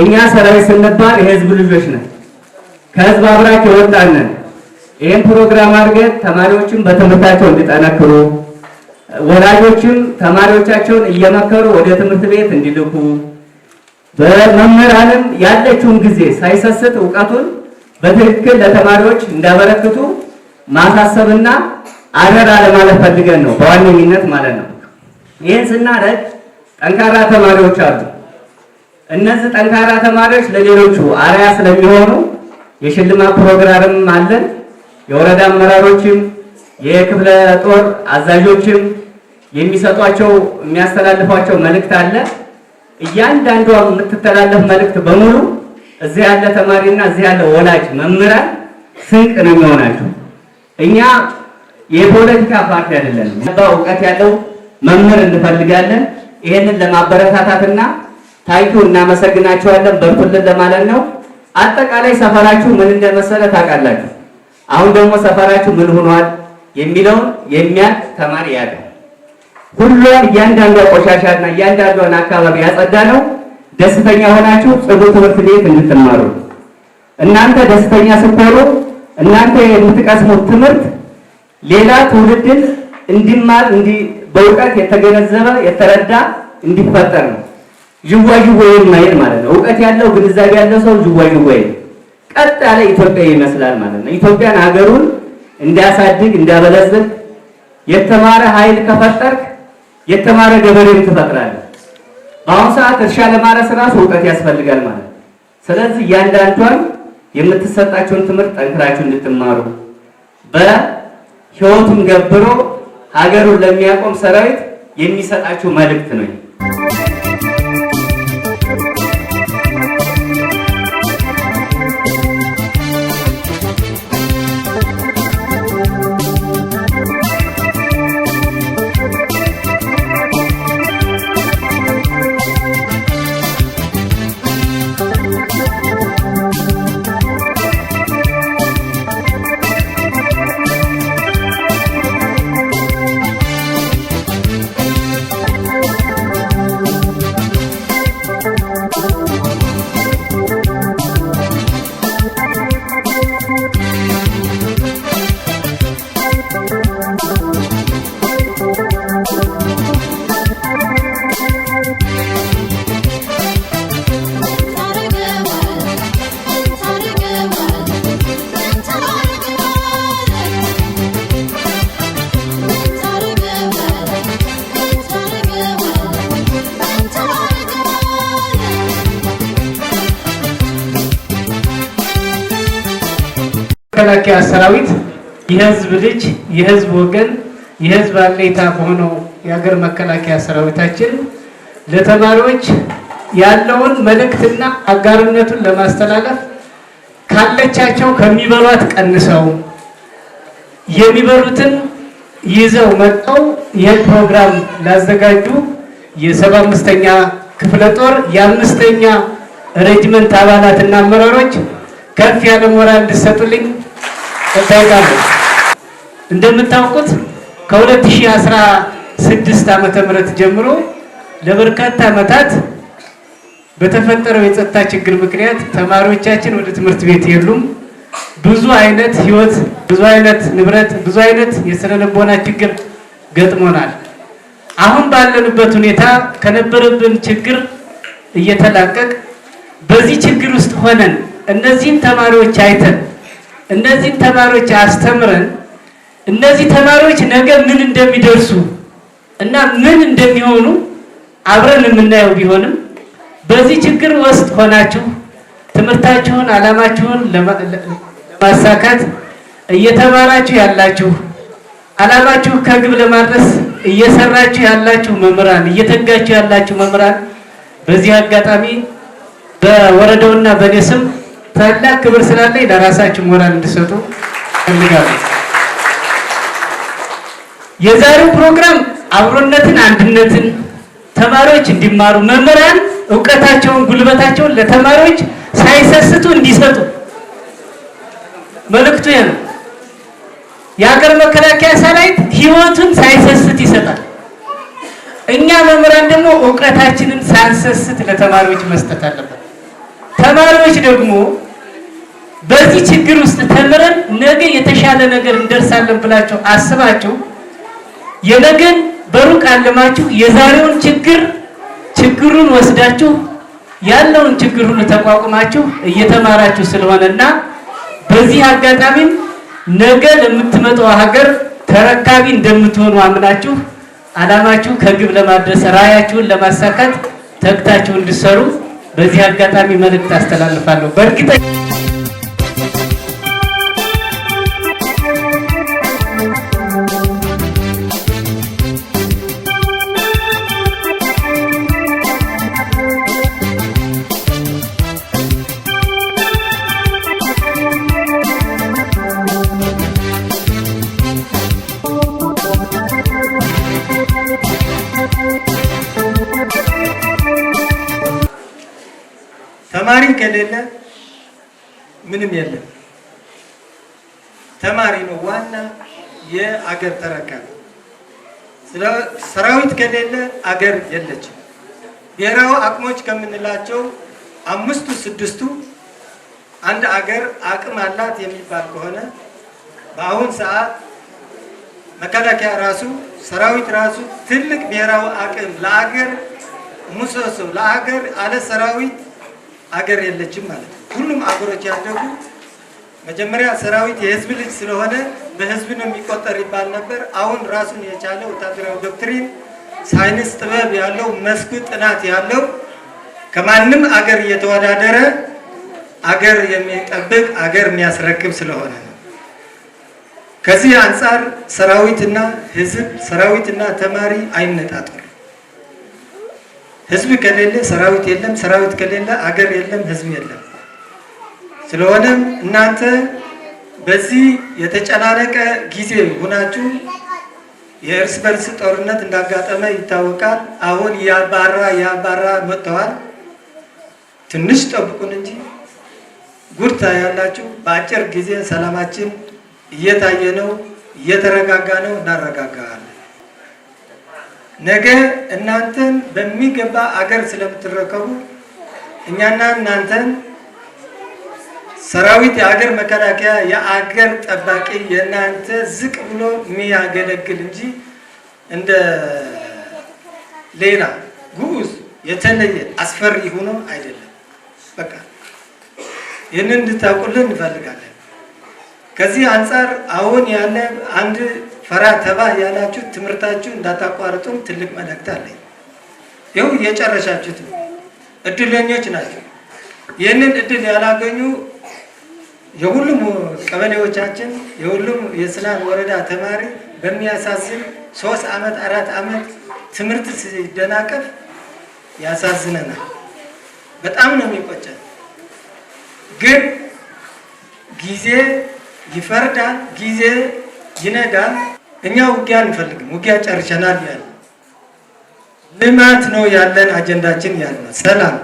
እኛ ሰራዊት ስንባል የህዝብ ልጆች ነን፣ ከህዝብ አብራክ የወጣን ነን። ይሄን ፕሮግራም አድርገን ተማሪዎችን በትምህርታቸው እንዲጠነክሩ፣ ወላጆችም ተማሪዎቻቸውን እየመከሩ ወደ ትምህርት ቤት እንዲልኩ፣ በመምህራንም ያለችውን ጊዜ ሳይሰስት ዕውቀቱን በትክክል ለተማሪዎች እንዳበረክቱ ማሳሰብና አደራ ለማለት ፈልገን ነው በዋነኝነት ማለት ነው። ይሄን ስናደርግ ጠንካራ ተማሪዎች አሉ። እነዚህ ጠንካራ ተማሪዎች ለሌሎቹ አርአያ ስለሚሆኑ የሽልማት ፕሮግራምም አለን። የወረዳ አመራሮችም የክፍለ ጦር አዛዦችም የሚሰጧቸው የሚያስተላልፏቸው መልእክት አለ። እያንዳንዷ የምትተላለፍ መልእክት በሙሉ እዚህ ያለ ተማሪና እዚህ ያለ ወላጅ መምህራን ስንቅ ነው የሚሆናቸው። እኛ የፖለቲካ ፓርቲ አይደለንም። እውቀት ያለው መምህር እንፈልጋለን። ይሄንን ለማበረታታትና ታይቱ እናመሰግናችኋለን በርቱልን ለማለት ነው። አጠቃላይ ሰፈራችሁ ምን እንደመሰለ ታውቃላችሁ። አሁን ደግሞ ሰፈራችሁ ምን ሆኗል የሚለውን የሚያውቅ ተማሪ ያለው ሁሉም እያንዳንዷ ቆሻሻና እያንዳንዷን አካባቢ ያጸዳ ነው። ደስተኛ ሆናችሁ ጽዱ ትምህርት ቤት እንድትማሩ። እናንተ ደስተኛ ስትሆኑ እናንተ የምትቀስሙት ትምህርት ሌላ ትውልድን እንዲማር በእውቀት የተገነዘበ የተረዳ እንዲፈጠር ነው። ጅዋጅዌ የማይል ማለት ነው። ዕውቀት ያለው ግንዛቤ ያለው ሰው ጅዋጅዌ ቀጥ ያለ ኢትዮጵያ ይመስላል ማለት ነው። ኢትዮጵያን ሀገሩን እንዲያሳድግ እንዲያበለጽግ የተማረ ኃይል ከፈጠርክ የተማረ ገበሬም ትፈጥራለህ። በአሁኑ ሰዓት እርሻ ለማረስ ራሱ ዕውቀት ያስፈልጋል ማለት ነው። ስለዚህ እያንዳንዷን የምትሰጣቸውን ትምህርት ጠንክራችሁ እንድትማሩ በህይወቱን ገብሮ ሀገሩን ለሚያቆም ሰራዊት የሚሰጣችሁ መልእክት ነው። መከላከያ ሰራዊት የህዝብ ልጅ የህዝብ ወገን የህዝብ አለኝታ ሆኖ የሀገር መከላከያ ሰራዊታችን ለተማሪዎች ያለውን መልእክትና አጋርነቱን ለማስተላለፍ ካለቻቸው ከሚበሏት ቀንሰው የሚበሉትን ይዘው መጣው የፕሮግራም ላዘጋጁ የ75ኛ ክፍለ ጦር የ5ኛ ሬጅመንት አባላትና አመራሮች ከፍ ያለ ሞራል እንድሰጡልኝ እጠይቃለሁ። እንደምታውቁት ከ2016 ዓመተ ምህረት ጀምሮ ለበርካታ ዓመታት በተፈጠረው የጸጥታ ችግር ምክንያት ተማሪዎቻችን ወደ ትምህርት ቤት የሉም። ብዙ አይነት ህይወት፣ ብዙ አይነት ንብረት፣ ብዙ አይነት የስነ ልቦና ችግር ገጥሞናል። አሁን ባለንበት ሁኔታ ከነበረብን ችግር እየተላቀቅ በዚህ ችግር ውስጥ ሆነን እነዚህን ተማሪዎች አይተን እነዚህን ተማሪዎች አስተምረን እነዚህ ተማሪዎች ነገ ምን እንደሚደርሱ እና ምን እንደሚሆኑ አብረን የምናየው ቢሆንም በዚህ ችግር ውስጥ ሆናችሁ ትምህርታችሁን ዓላማችሁን ለማሳካት እየተማራችሁ ያላችሁ ዓላማችሁ ከግብ ለማድረስ እየሰራችሁ ያላችሁ መምህራን እየተጋችሁ ያላችሁ መምህራን በዚህ አጋጣሚ በወረዳውና በኔ ስም ታላቅ ክብር ስላለኝ ለራሳችሁ ሞራል እንድሰጡ ፈልጋለሁ። የዛሬው ፕሮግራም አብሮነትን፣ አንድነትን ተማሪዎች እንዲማሩ መምህራን ዕውቀታቸውን ጉልበታቸውን ለተማሪዎች ሳይሰስቱ እንዲሰጡ መልእክቱ ነው። የሀገር መከላከያ ሰራዊት ህይወቱን ሳይሰስት ይሰጣል። እኛ መምህራን ደግሞ ዕውቀታችንን ሳንሰስት ለተማሪዎች መስጠት አለብን። ተማሪዎች ደግሞ በዚህ ችግር ውስጥ ተምረን ነገ የተሻለ ነገር እንደርሳለን ብላችሁ አስባችሁ የነገን በሩቅ አለማችሁ የዛሬውን ችግሩን ወስዳችሁ ያለውን ችግር ሁሉ ተቋቁማችሁ እየተማራችሁ ስለሆነና በዚህ አጋጣሚም ነገ ለምትመጣው ሀገር ተረካቢ እንደምትሆኑ አምናችሁ ዓላማችሁ ከግብ ለማድረስ ራዕያችሁን ለማሳካት ተግታችሁ እንድትሰሩ በዚህ አጋጣሚ መልእክት አስተላልፋለሁ። በእርግጠኛ ተማሪ ከሌለ ምንም የለም። ተማሪ ነው ዋና የአገር ተረካቢ። ሰራዊት ከሌለ አገር የለችም። ብሔራዊ አቅሞች ከምንላቸው 5ቱ 6ቱ አንድ አገር አቅም አላት የሚባል ከሆነ በአሁን ሰዓት መከላከያ ራሱ ሰራዊት ራሱ ትልቅ ብሔራዊ አቅም ለአገር ምሰሶ ለአገር አለ ሰራዊት አገር የለችም ማለት ነው። ሁሉም አገሮች ያደጉ መጀመሪያ ሰራዊት የህዝብ ልጅ ስለሆነ በህዝብ ነው የሚቆጠር ይባል ነበር። አሁን ራሱን የቻለ ወታደራዊ ዶክትሪን፣ ሳይንስ፣ ጥበብ ያለው መስክ ጥናት ያለው ከማንም አገር እየተወዳደረ አገር የሚጠብቅ አገር የሚያስረክብ ስለሆነ ነው። ከዚህ አንፃር ሰራዊትና ህዝብ፣ ሰራዊትና ተማሪ አይነጣጠሉ። ህዝብ ከሌለ ሰራዊት የለም፣ ሰራዊት ከሌለ አገር የለም፣ ህዝብ የለም። ስለሆነም እናንተ በዚህ የተጨናነቀ ጊዜ ሆናችሁ የእርስ በርስ ጦርነት እንዳጋጠመ ይታወቃል። አሁን ያባራ መጥተዋል። ትንሽ ጠብቁን እንጂ ጉድ ታያላችሁ። በአጭር ጊዜ ሰላማችን እየታየ ነው፣ እየተረጋጋ ነው፣ እናረጋጋለን። ነገ እናንተን በሚገባ አገር ስለምትረከቡ እኛና እናንተን ሰራዊት የአገር መከላከያ የአገር ጠባቂ የእናንተ ዝቅ ብሎ የሚያገለግል እንጂ እንደ ሌላ ጉዝ የተለየ አስፈሪ ሆኖ አይደለም። በቃ ይህንን እንድታውቁልን እንፈልጋለን። ከዚህ አንጻር አሁን ያለ አንድ ፈራ ተባ ያላችሁ ትምህርታችሁ እንዳታቋርጡም ትልቅ መልእክት አለኝ። ይኸው እየጨረሻችሁት ነው። እድለኞች ናቸው። ይህንን እድል ያላገኙ የሁሉም ቀበሌዎቻችን የሁሉም የስናን ወረዳ ተማሪ በሚያሳዝን 3 ዓመት 4 ዓመት ትምህርት ሲደናቀፍ ያሳዝነናል። በጣም ነው የሚቆጨን። ግን ጊዜ ይፈርዳል፣ ጊዜ ይነጋል። እኛ ውጊያ አንፈልግም፣ ውጊያ ጨርሰናል። ያለ ልማት ነው ያለን አጀንዳችን ያለ ሰላም